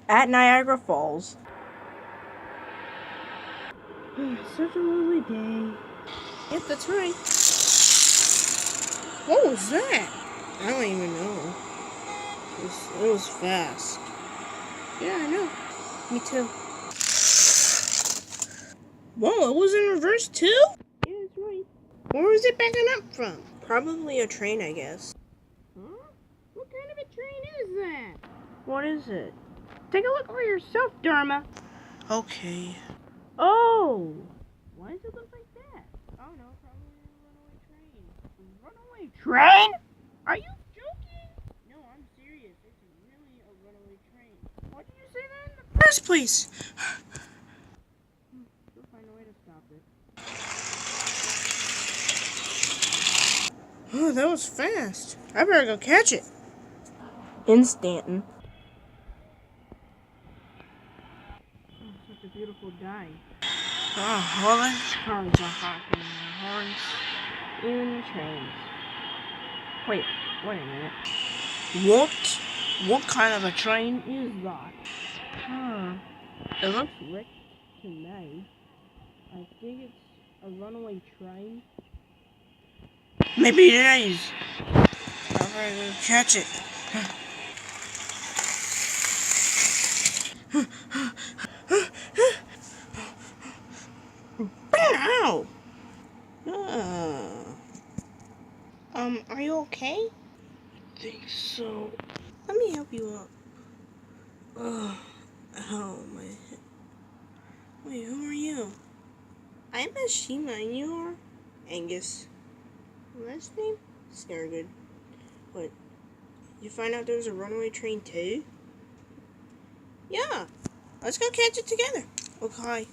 at Niagara Falls. Such a lovely day. Yep, that's right. What was that? I don't even know. It was fast. Yeah, I know. Me too. Whoa, it was in reverse too? Yeah, that's right. Where was it backing up from? Probably a train, I guess. Huh? What kind of a train is that? What is it? Take a look for yourself, Dharma. Okay. Oh! Why does it look like that? Oh no, probably a runaway train. A runaway train? Are you joking? No, I'm serious. It's really a runaway train. Why did you say that in the First place! We'll find a way to stop it. Oh, that was fast. I better go catch it. In Stanton. Oh, such a beautiful day. Oh, well then. Cars are honking their horns in trains. Wait a minute. What kind of a train? Is that? It looks wrecked to me. I think it's a runaway train. Maybe it is. I better go catch it. Ow! Are you okay? I think so. Let me help you up. Oh, my head. Wait, who are you? I'm Ashima, and you are? Angus. Last name? Snargood. What? You find out there was a runaway train too? Yeah. Let's go catch it together. Okay.